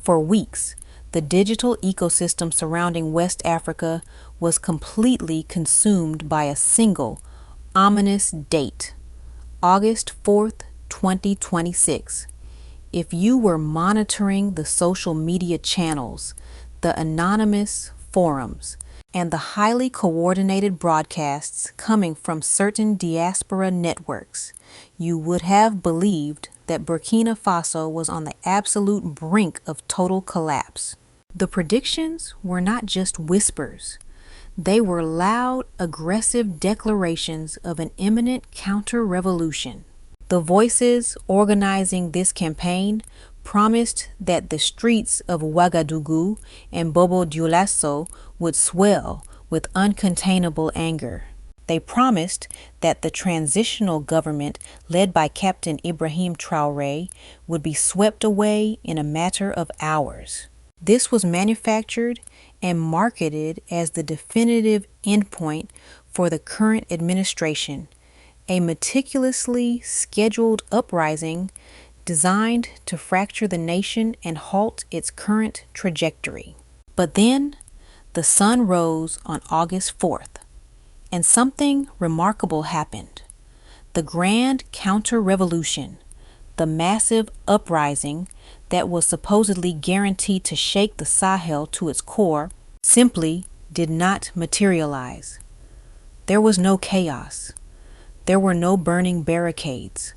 For weeks, the digital ecosystem surrounding West Africa was completely consumed by a single, ominous date, August 4th, 2026. If you were monitoring the social media channels, the anonymous forums, and the highly coordinated broadcasts coming from certain diaspora networks, you would have believed that Burkina Faso was on the absolute brink of total collapse. The predictions were not just whispers. They were loud, aggressive declarations of an imminent counter-revolution. The voices organizing this campaign promised that the streets of Ouagadougou and Bobo-Dioulasso would swell with uncontainable anger. They promised that the transitional government led by Captain Ibrahim Traoré would be swept away in a matter of hours. This was manufactured and marketed as the definitive endpoint for the current administration, a meticulously scheduled uprising designed to fracture the nation and halt its current trajectory. But then, the sun rose on August 4th, and something remarkable happened. The grand counter-revolution, the massive uprising that was supposedly guaranteed to shake the Sahel to its core, simply did not materialize. There was no chaos. There were no burning barricades.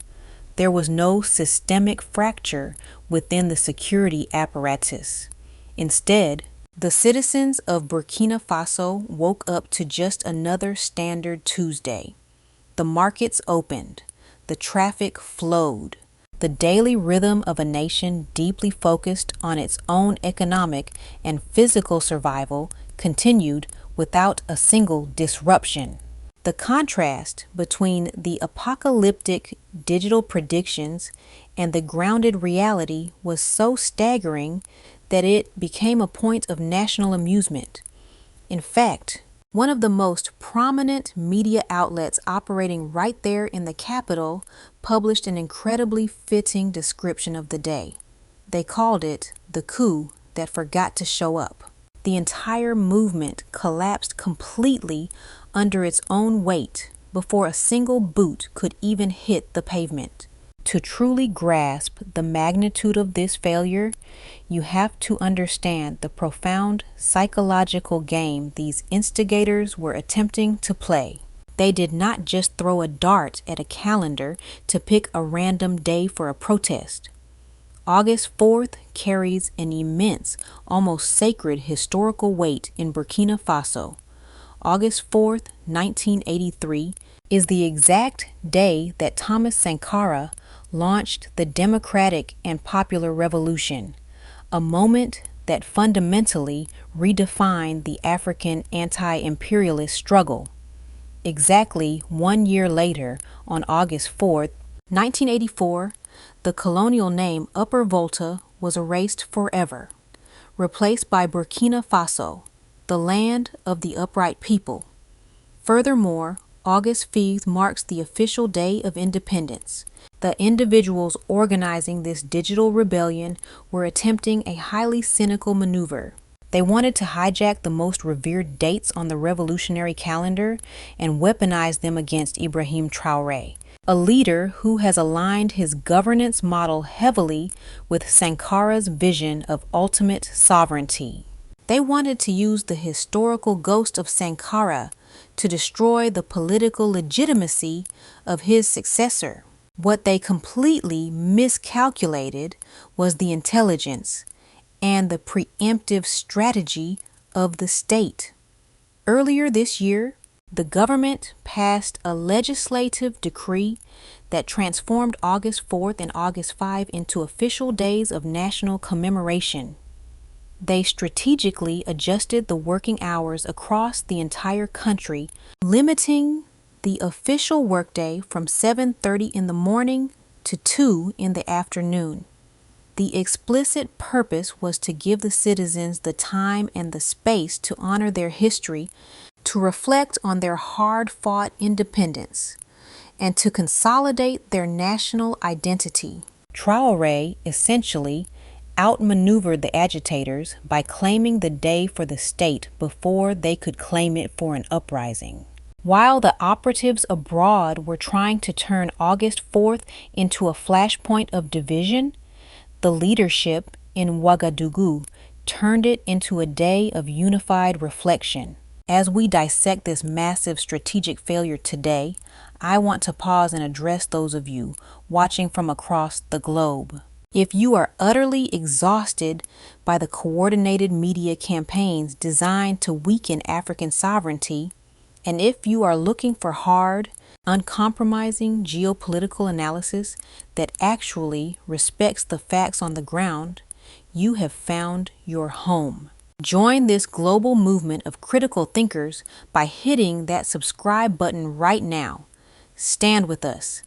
There was no systemic fracture within the security apparatus. Instead, the citizens of Burkina Faso woke up to just another standard Tuesday. The markets opened. The traffic flowed. The daily rhythm of a nation deeply focused on its own economic and physical survival continued without a single disruption. The contrast between the apocalyptic digital predictions and the grounded reality was so staggering that it became a point of national amusement. In fact, one of the most prominent media outlets operating right there in the capital published an incredibly fitting description of the day. They called it the coup that forgot to show up. The entire movement collapsed completely under its own weight before a single boot could even hit the pavement. To truly grasp the magnitude of this failure, you have to understand the profound psychological game these instigators were attempting to play. They did not just throw a dart at a calendar to pick a random day for a protest. August 4th carries an immense, almost sacred historical weight in Burkina Faso. August 4th, 1983, is the exact day that Thomas Sankara launched the democratic and popular revolution, a moment that fundamentally redefined the African anti-imperialist struggle. Exactly 1 year later, on August 4th, 1984, the colonial name Upper Volta was erased forever, replaced by Burkina Faso, the land of the upright people. Furthermore, August 5th marks the official day of independence. The individuals organizing this digital rebellion were attempting a highly cynical maneuver. They wanted to hijack the most revered dates on the revolutionary calendar and weaponize them against Ibrahim Traoré, a leader who has aligned his governance model heavily with Sankara's vision of ultimate sovereignty. They wanted to use the historical ghost of Sankara to destroy the political legitimacy of his successor. What they completely miscalculated was the intelligence and the preemptive strategy of the state. Earlier this year, the government passed a legislative decree that transformed August 4th and August 5th into official days of national commemoration. They strategically adjusted the working hours across the entire country, limiting the official workday from 7:30 in the morning to 2 in the afternoon. The explicit purpose was to give the citizens the time and the space to honor their history, to reflect on their hard-fought independence, and to consolidate their national identity. Traoré, essentially, outmaneuvered the agitators by claiming the day for the state before they could claim it for an uprising. While the operatives abroad were trying to turn August 4th into a flashpoint of division, the leadership in Ouagadougou turned it into a day of unified reflection. As we dissect this massive strategic failure today, I want to pause and address those of you watching from across the globe. If you are utterly exhausted by the coordinated media campaigns designed to weaken African sovereignty, and if you are looking for hard, uncompromising geopolitical analysis that actually respects the facts on the ground, you have found your home. Join this global movement of critical thinkers by hitting that subscribe button right now. Stand with us,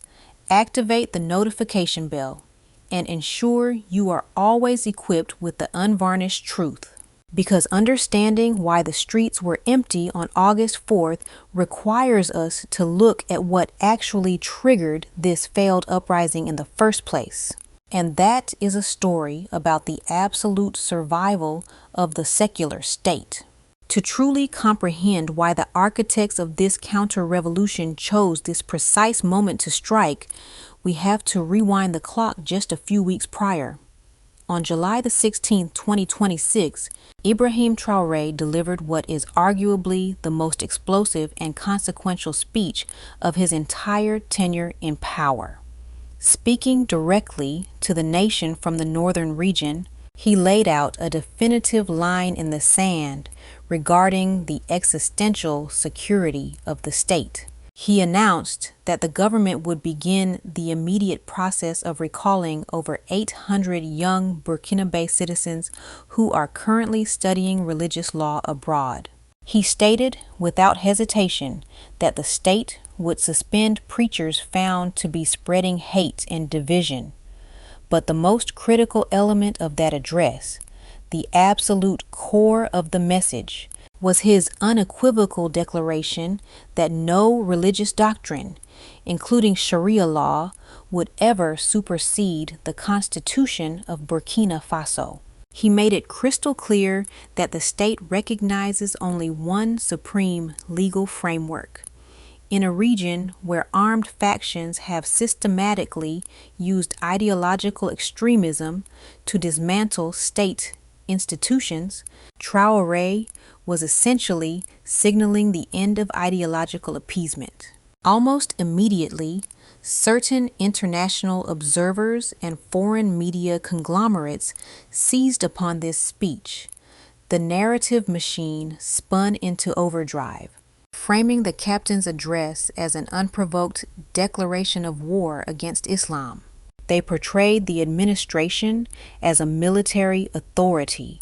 activate the notification bell, and ensure you are always equipped with the unvarnished truth. Because understanding why the streets were empty on August 4th requires us to look at what actually triggered this failed uprising in the first place. And that is a story about the absolute survival of the secular state. To truly comprehend why the architects of this counter-revolution chose this precise moment to strike, we have to rewind the clock just a few weeks prior. On July the 16th, 2026, Ibrahim Traoré delivered what is arguably the most explosive and consequential speech of his entire tenure in power. Speaking directly to the nation from the northern region, he laid out a definitive line in the sand regarding the existential security of the state. He announced that the government would begin the immediate process of recalling over 800 young Burkina Faso citizens who are currently studying religious law abroad. He stated without hesitation that the state would suspend preachers found to be spreading hate and division. But the most critical element of that address, the absolute core of the message, was his unequivocal declaration that no religious doctrine, including Sharia law, would ever supersede the Constitution of Burkina Faso. He made it crystal clear that the state recognizes only one supreme legal framework. In a region where armed factions have systematically used ideological extremism to dismantle state institutions, Traoré was essentially signaling the end of ideological appeasement. Almost immediately, certain international observers and foreign media conglomerates seized upon this speech. The narrative machine spun into overdrive, framing the captain's address as an unprovoked declaration of war against Islam. They portrayed the administration as a military authority,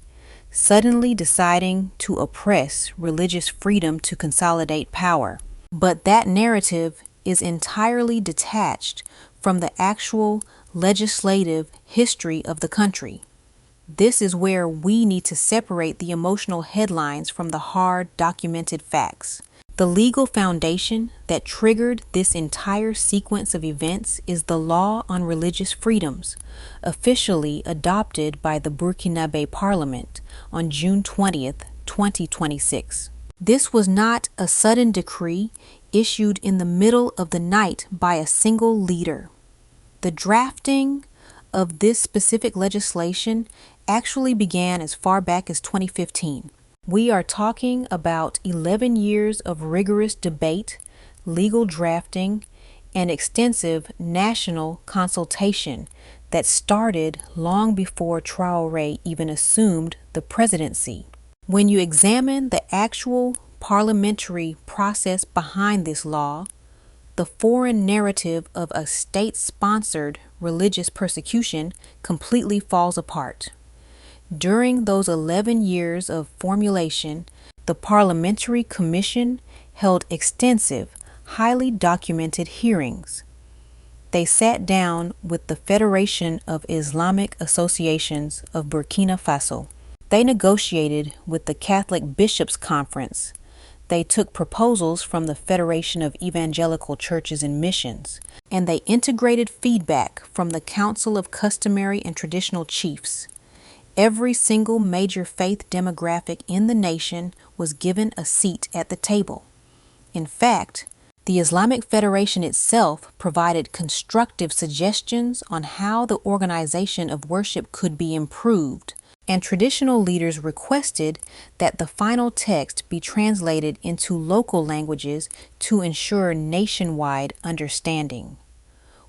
suddenly deciding to oppress religious freedom to consolidate power. But that narrative is entirely detached from the actual legislative history of the country. This is where we need to separate the emotional headlines from the hard, documented facts. The legal foundation that triggered this entire sequence of events is the Law on Religious Freedoms, officially adopted by the Burkina Faso Parliament on June 20th, 2026. This was not a sudden decree issued in the middle of the night by a single leader. The drafting of this specific legislation actually began as far back as 2015. We are talking about 11 years of rigorous debate, legal drafting, and extensive national consultation that started long before Traoré even assumed the presidency. When you examine the actual parliamentary process behind this law, the foreign narrative of a state-sponsored religious persecution completely falls apart. During those 11 years of formulation, the Parliamentary Commission held extensive, highly documented hearings. They sat down with the Federation of Islamic Associations of Burkina Faso. They negotiated with the Catholic Bishops' Conference. They took proposals from the Federation of Evangelical Churches and Missions, and they integrated feedback from the Council of Customary and Traditional Chiefs. Every single major faith demographic in the nation was given a seat at the table. In fact, the Islamic Federation itself provided constructive suggestions on how the organization of worship could be improved, and traditional leaders requested that the final text be translated into local languages to ensure nationwide understanding.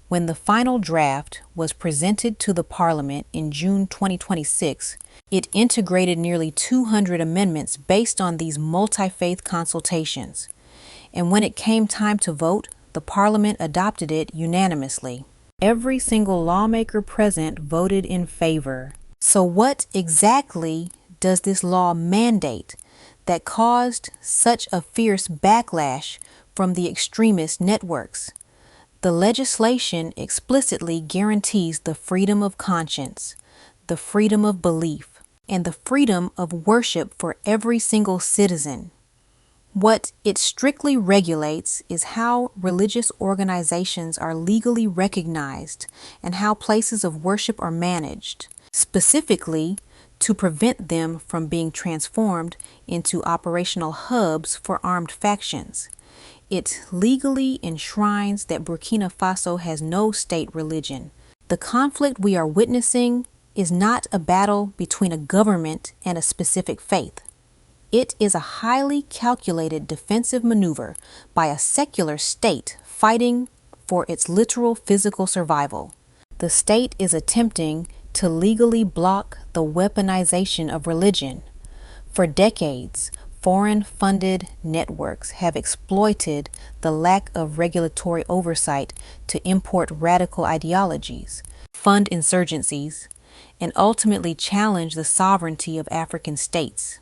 When the final draft was presented to the Parliament in June 2026, it integrated nearly 200 amendments based on these multi-faith consultations. And when it came time to vote, the Parliament adopted it unanimously. Every single lawmaker present voted in favor. So what exactly does this law mandate that caused such a fierce backlash from the extremist networks? The legislation explicitly guarantees the freedom of conscience, the freedom of belief, and the freedom of worship for every single citizen. What it strictly regulates is how religious organizations are legally recognized and how places of worship are managed, specifically to prevent them from being transformed into operational hubs for armed factions. It legally enshrines that Burkina Faso has no state religion. The conflict we are witnessing is not a battle between a government and a specific faith. It is a highly calculated defensive maneuver by a secular state fighting for its literal physical survival. The state is attempting to legally block the weaponization of religion. For decades, foreign-funded networks have exploited the lack of regulatory oversight to import radical ideologies, fund insurgencies, and ultimately challenge the sovereignty of African states.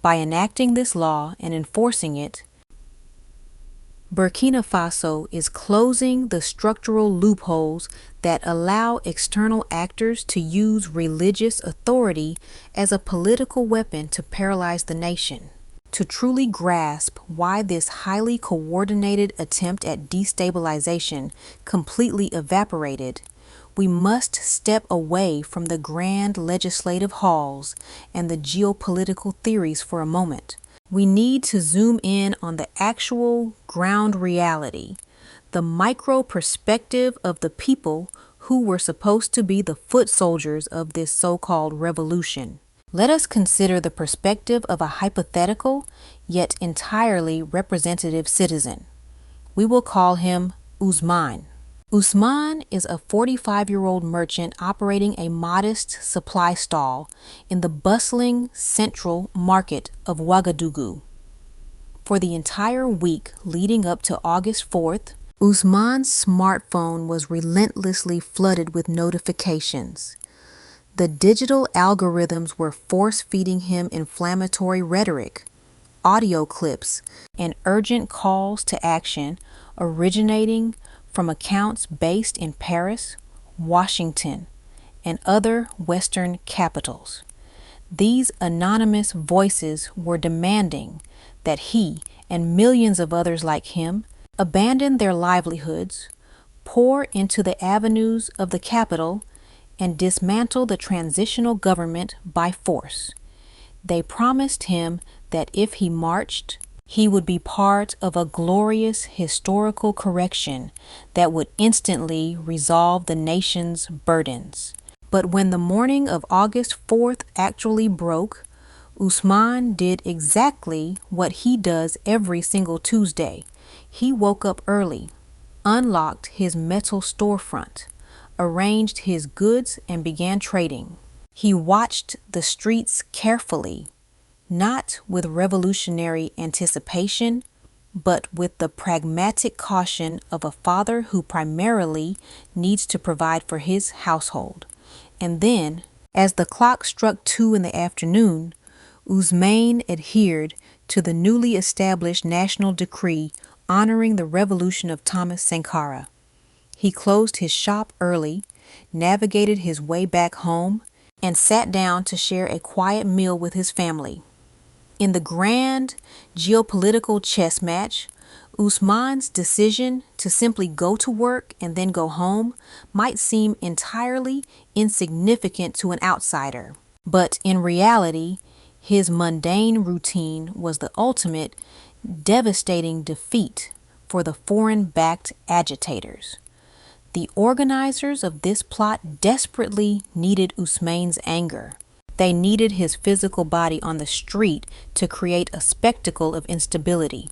By enacting this law and enforcing it, Burkina Faso is closing the structural loopholes that allow external actors to use religious authority as a political weapon to paralyze the nation. To truly grasp why this highly coordinated attempt at destabilization completely evaporated, we must step away from the grand legislative halls and the geopolitical theories for a moment. We need to zoom in on the actual ground reality, the micro perspective of the people who were supposed to be the foot soldiers of this so-called revolution. Let us consider the perspective of a hypothetical yet entirely representative citizen. We will call him Ousmane. Ousmane is a 45-year-old merchant operating a modest supply stall in the bustling central market of Ouagadougou. For the entire week leading up to August 4th, Ousmane's smartphone was relentlessly flooded with notifications. The digital algorithms were force-feeding him inflammatory rhetoric, audio clips, and urgent calls to action originating from accounts based in Paris, Washington, and other Western capitals. These anonymous voices were demanding that he and millions of others like him abandon their livelihoods, pour into the avenues of the capital, and dismantle the transitional government by force. They promised him that if he marched, he would be part of a glorious historical correction that would instantly resolve the nation's burdens. But when the morning of August 4th actually broke, Ousmane did exactly what he does every single Tuesday. He woke up early, unlocked his metal storefront, arranged his goods, and began trading. He watched the streets carefully, not with revolutionary anticipation, but with the pragmatic caution of a father who primarily needs to provide for his household. And then, as the clock struck 2 in the afternoon, Ousmane adhered to the newly established national decree honoring the revolution of Thomas Sankara. He closed his shop early, navigated his way back home, and sat down to share a quiet meal with his family. In the grand geopolitical chess match, Ousmane's decision to simply go to work and then go home might seem entirely insignificant to an outsider. But in reality, his mundane routine was the ultimate, devastating defeat for the foreign-backed agitators. The organizers of this plot desperately needed Ousmane's anger. They needed his physical body on the street to create a spectacle of instability.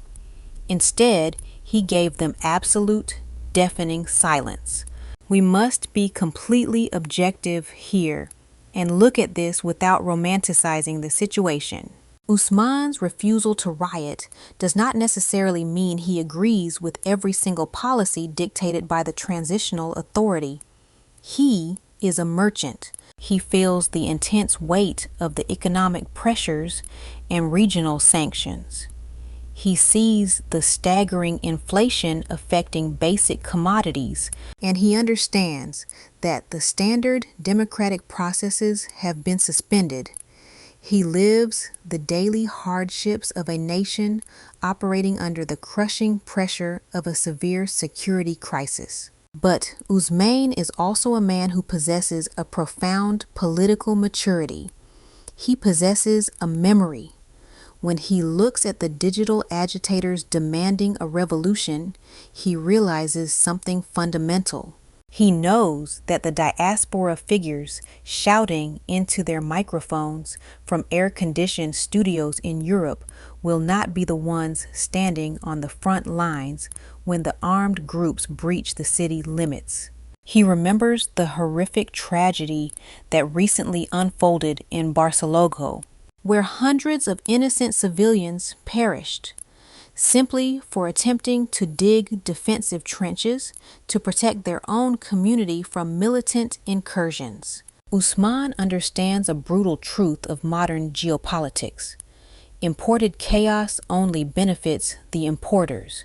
Instead, he gave them absolute, deafening silence. We must be completely objective here and look at this without romanticizing the situation. Ousmane's refusal to riot does not necessarily mean he agrees with every single policy dictated by the transitional authority. He is a merchant. He feels the intense weight of the economic pressures and regional sanctions. He sees the staggering inflation affecting basic commodities, and he understands that the standard democratic processes have been suspended. He lives the daily hardships of a nation operating under the crushing pressure of a severe security crisis. But Ousmane is also a man who possesses a profound political maturity. He possesses a memory. When he looks at the digital agitators demanding a revolution, he realizes something fundamental. He knows that the diaspora figures shouting into their microphones from air-conditioned studios in Europe will not be the ones standing on the front lines when the armed groups breach the city limits. He remembers the horrific tragedy that recently unfolded in Barcelona, where hundreds of innocent civilians perished simply for attempting to dig defensive trenches to protect their own community from militant incursions. Ousmane understands a brutal truth of modern geopolitics. Imported chaos only benefits the importers.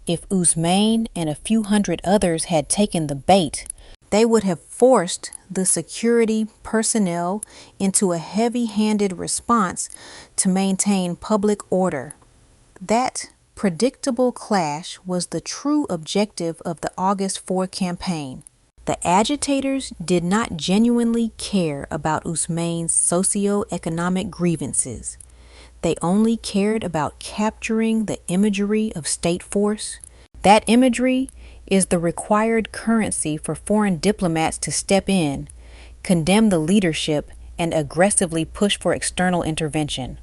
If Ousmane and a few hundred others had taken the bait, they would have forced the security personnel into a heavy-handed response to maintain public order. That predictable clash was the true objective of the August 4 campaign. The agitators did not genuinely care about Ousmane's socio-economic grievances. They only cared about capturing the imagery of state force. That imagery is the required currency for foreign diplomats to step in, condemn the leadership, and aggressively push for external intervention.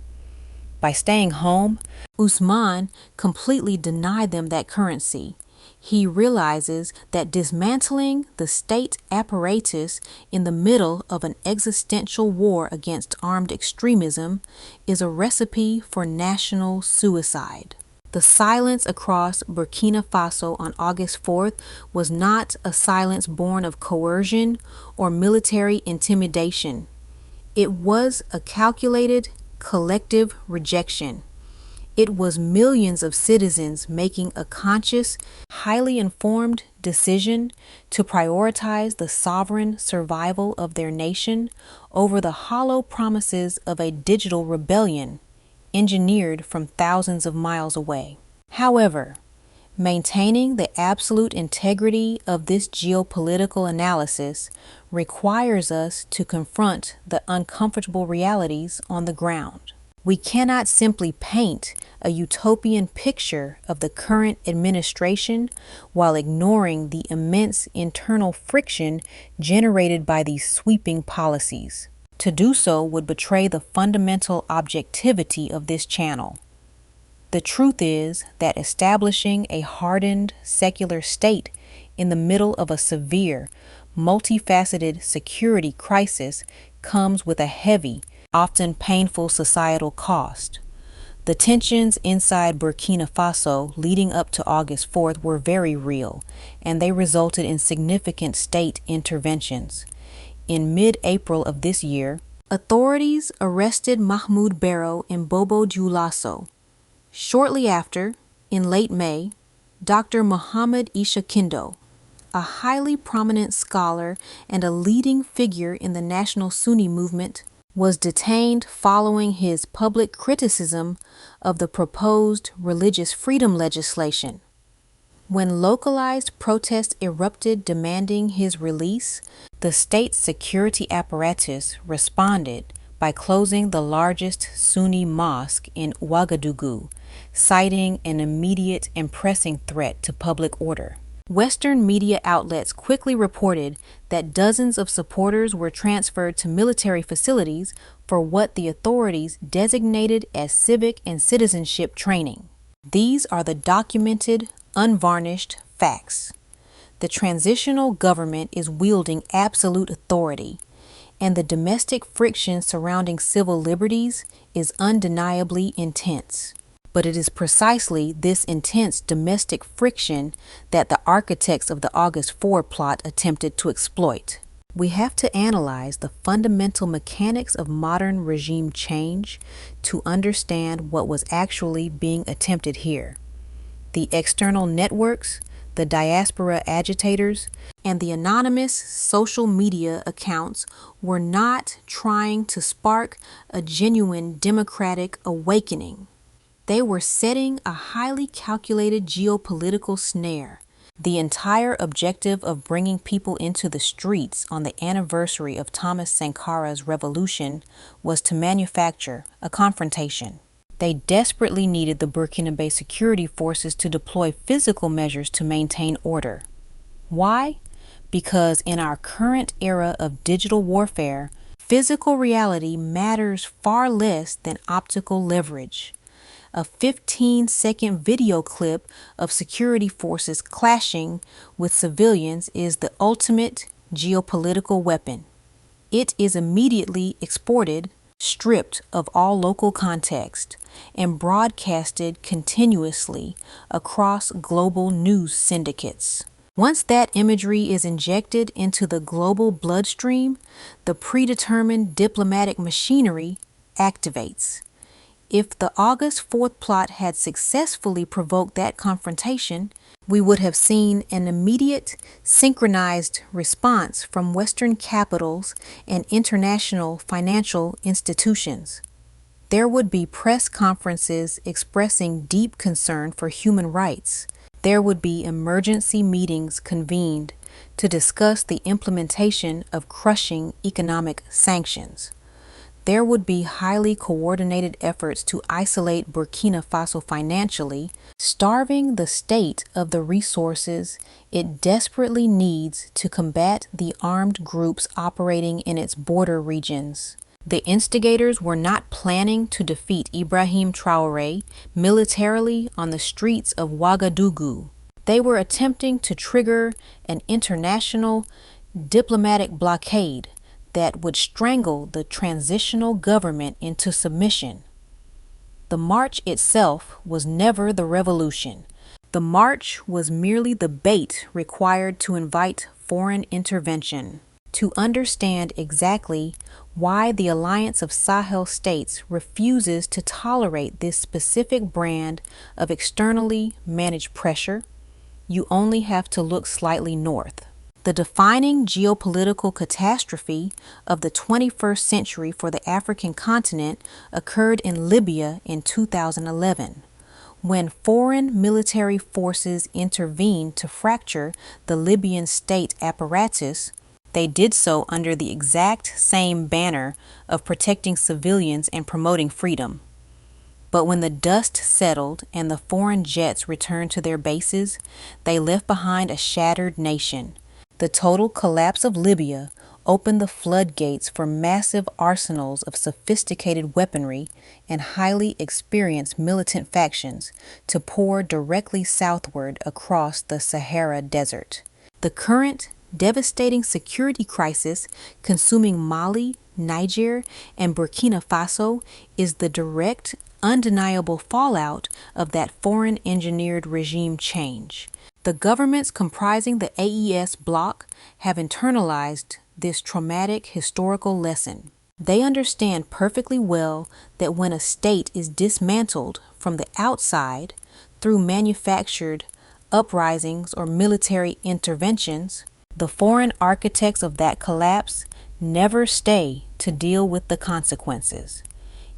By staying home, Ousmane completely denied them that currency. He realizes that dismantling the state apparatus in the middle of an existential war against armed extremism is a recipe for national suicide. The silence across Burkina Faso on August 4th was not a silence born of coercion or military intimidation. It was a calculated, collective rejection. It was millions of citizens making a conscious, highly informed decision to prioritize the sovereign survival of their nation over the hollow promises of a digital rebellion engineered from thousands of miles away. However, maintaining the absolute integrity of this geopolitical analysis requires us to confront the uncomfortable realities on the ground. We cannot simply paint a utopian picture of the current administration while ignoring the immense internal friction generated by these sweeping policies. To do so would betray the fundamental objectivity of this channel. The truth is that establishing a hardened secular state in the middle of a severe, multifaceted security crisis comes with a heavy, often painful societal cost. The tensions inside Burkina Faso leading up to August 4th were very real, and they resulted in significant state interventions. In mid-April of this year, authorities arrested Mahmoud Barrow in Bobo-Dioulasso. Shortly after, in late May, Dr. Mohammed Hijacking, a highly prominent scholar and a leading figure in the national Sunni movement, was detained following his public criticism of the proposed religious freedom legislation. When localized protests erupted demanding his release, the state's security apparatus responded by closing the largest Sunni mosque in Ouagadougou, citing an immediate and pressing threat to public order. Western media outlets quickly reported that dozens of supporters were transferred to military facilities for what the authorities designated as civic and citizenship training. These are the documented, unvarnished facts. The transitional government is wielding absolute authority, and the domestic friction surrounding civil liberties is undeniably intense. But it is precisely this intense domestic friction that the architects of the August 4 plot attempted to exploit. We have to analyze the fundamental mechanics of modern regime change to understand what was actually being attempted here. The external networks, the diaspora agitators, and the anonymous social media accounts were not trying to spark a genuine democratic awakening. They were setting a highly calculated geopolitical snare. The entire objective of bringing people into the streets on the anniversary of Thomas Sankara's revolution was to manufacture a confrontation. They desperately needed the Burkina Faso security forces to deploy physical measures to maintain order. Why? Because in our current era of digital warfare, physical reality matters far less than optical leverage. A 15-second video clip of security forces clashing with civilians is the ultimate geopolitical weapon. It is immediately exported, stripped of all local context, and broadcasted continuously across global news syndicates. Once that imagery is injected into the global bloodstream, the predetermined diplomatic machinery activates. If the August 4th plot had successfully provoked that confrontation, we would have seen an immediate, synchronized response from Western capitals and international financial institutions. There would be press conferences expressing deep concern for human rights. There would be emergency meetings convened to discuss the implementation of crushing economic sanctions. There would be highly coordinated efforts to isolate Burkina Faso financially, starving the state of the resources it desperately needs to combat the armed groups operating in its border regions. The instigators were not planning to defeat Ibrahim Traoré militarily on the streets of Ouagadougou. They were attempting to trigger an international diplomatic blockade that would strangle the transitional government into submission. The march itself was never the revolution. The march was merely the bait required to invite foreign intervention. To understand exactly why the Alliance of Sahel States refuses to tolerate this specific brand of externally managed pressure, you only have to look slightly north. The defining geopolitical catastrophe of the 21st century for the African continent occurred in Libya in 2011, when foreign military forces intervened to fracture the Libyan state apparatus. They did so under the exact same banner of protecting civilians and promoting freedom. But when the dust settled and the foreign jets returned to their bases, they left behind a shattered nation. The total collapse of Libya opened the floodgates for massive arsenals of sophisticated weaponry and highly experienced militant factions to pour directly southward across the Sahara Desert. The current devastating security crisis consuming Mali, Niger, and Burkina Faso is the direct, undeniable fallout of that foreign-engineered regime change. The governments comprising the AES bloc have internalized this traumatic historical lesson. They understand perfectly well that when a state is dismantled from the outside through manufactured uprisings or military interventions, the foreign architects of that collapse never stay to deal with the consequences.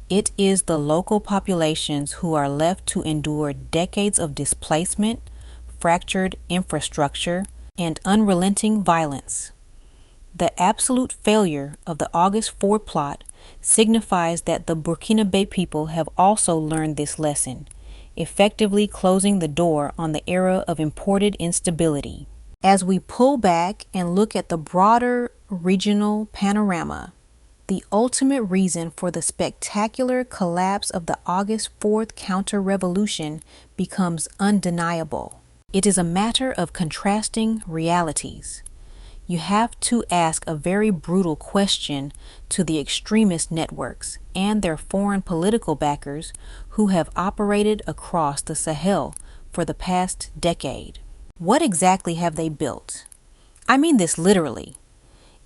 It is the local populations who are left to endure decades of displacement, fractured infrastructure, and unrelenting violence. The absolute failure of the August 4 plot signifies that the Burkinabe people have also learned this lesson, effectively closing the door on the era of imported instability. As we pull back and look at the broader regional panorama, the ultimate reason for the spectacular collapse of the August 4th counter-revolution becomes undeniable. It is a matter of contrasting realities. You have to ask a very brutal question to the extremist networks and their foreign political backers who have operated across the Sahel for the past decade. What exactly have they built? I mean this literally.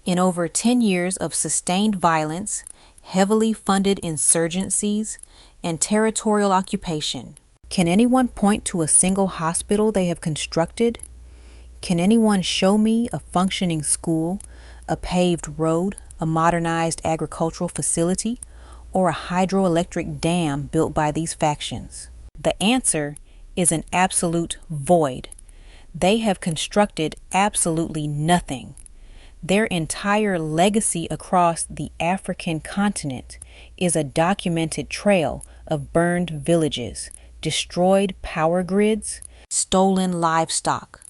In over 10 years of sustained violence, heavily funded insurgencies, and territorial occupation, can anyone point to a single hospital they have constructed? Can anyone show me a functioning school, a paved road, a modernized agricultural facility, or a hydroelectric dam built by these factions? The answer is an absolute void. They have constructed absolutely nothing. Their entire legacy across the African continent is a documented trail of burned villages, destroyed power grids, stolen livestock,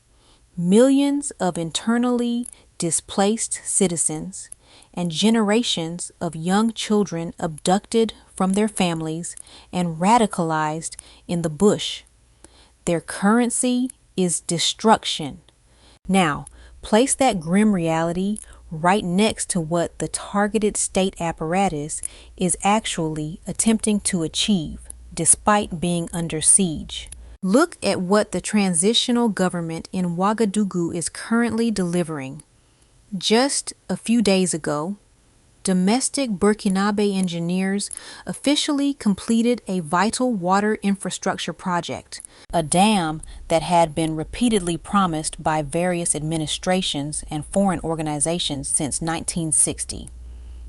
millions of internally displaced citizens, and generations of young children abducted from their families and radicalized in the bush. Their currency is destruction. Now, place that grim reality right next to what the targeted state apparatus is actually attempting to achieve, despite being under siege. Look at what the transitional government in Ouagadougou is currently delivering. Just a few days ago, domestic Burkinabe engineers officially completed a vital water infrastructure project, a dam that had been repeatedly promised by various administrations and foreign organizations since 1960.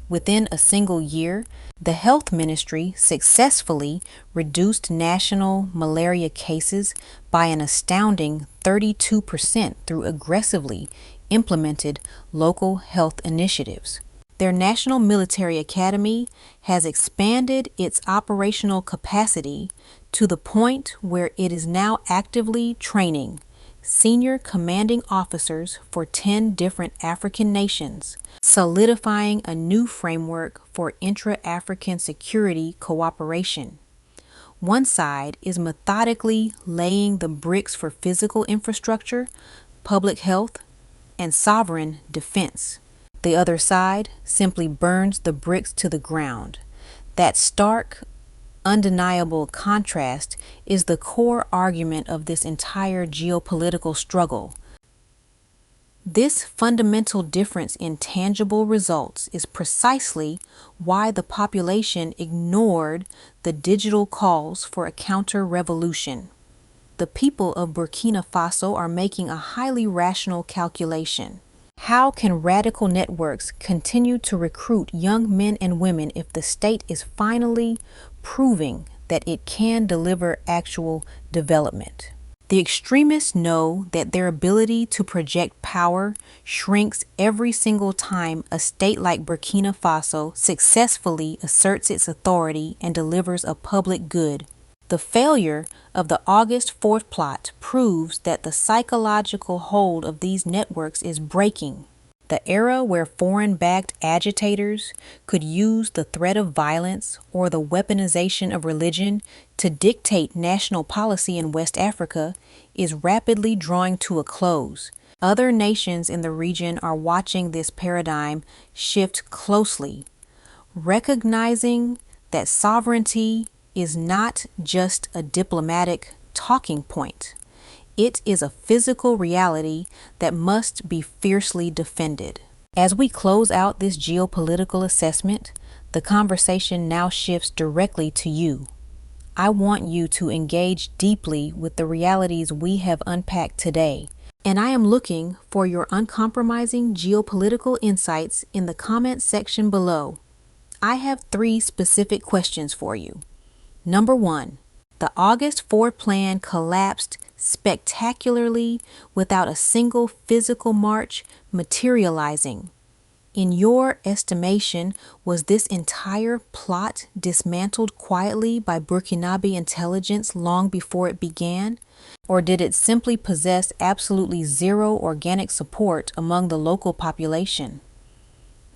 Within a single year, the health ministry successfully reduced national malaria cases by an astounding 32% through aggressively implemented local health initiatives. Their National Military Academy has expanded its operational capacity to the point where it is now actively training senior commanding officers for 10 different African nations, solidifying a new framework for intra-African security cooperation. One side is methodically laying the bricks for physical infrastructure, public health, and sovereign defense. The other side simply burns the bricks to the ground. That stark, undeniable contrast is the core argument of this entire geopolitical struggle. This fundamental difference in tangible results is precisely why the population ignored the digital calls for a counter-revolution. The people of Burkina Faso are making a highly rational calculation. How can radical networks continue to recruit young men and women if the state is finally proving that it can deliver actual development? The extremists know that their ability to project power shrinks every single time a state like Burkina Faso successfully asserts its authority and delivers a public good. The failure of the August 4th plot proves that the psychological hold of these networks is breaking. The era where foreign-backed agitators could use the threat of violence or the weaponization of religion to dictate national policy in West Africa is rapidly drawing to a close. Other nations in the region are watching this paradigm shift closely, recognizing that sovereignty is not just a diplomatic talking point. It is a physical reality that must be fiercely defended. As we close out this geopolitical assessment, the conversation now shifts directly to you. I want you to engage deeply with the realities we have unpacked today, and I am looking for your uncompromising geopolitical insights in the comment section below. I have 3 specific questions for you. Number 1, the August 4 plan collapsed spectacularly without a single physical march materializing. In your estimation, was this entire plot dismantled quietly by Burkinabe intelligence long before it began? Or did it simply possess absolutely zero organic support among the local population?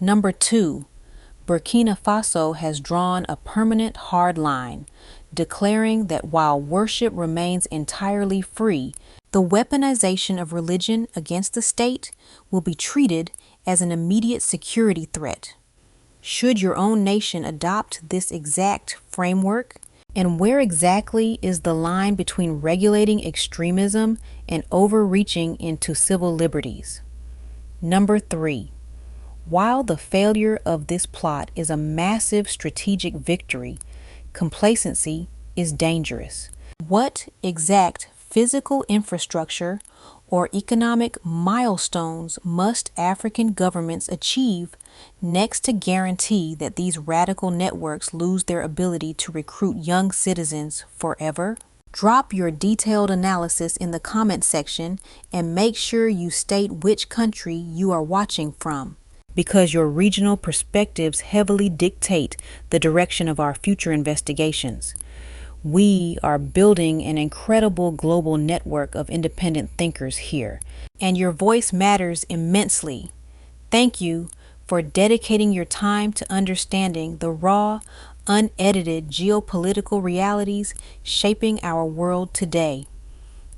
Number 2, Burkina Faso has drawn a permanent hard line, declaring that while worship remains entirely free, the weaponization of religion against the state will be treated as an immediate security threat. Should your own nation adopt this exact framework? And where exactly is the line between regulating extremism and overreaching into civil liberties? Number 3. While the failure of this plot is a massive strategic victory, complacency is dangerous. What exact physical infrastructure or economic milestones must African governments achieve next to guarantee that these radical networks lose their ability to recruit young citizens forever? Drop your detailed analysis in the comment section and make sure you state which country you are watching from, because your regional perspectives heavily dictate the direction of our future investigations. We are building an incredible global network of independent thinkers here, and your voice matters immensely. Thank you for dedicating your time to understanding the raw, unedited geopolitical realities shaping our world today.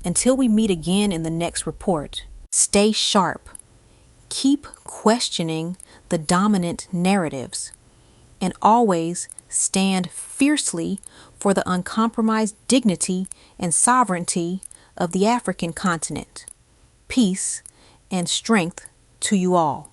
Until we meet again in the next report, stay sharp, keep questioning the dominant narratives, and always stand fiercely for the uncompromised dignity and sovereignty of the African continent. Peace and strength to you all.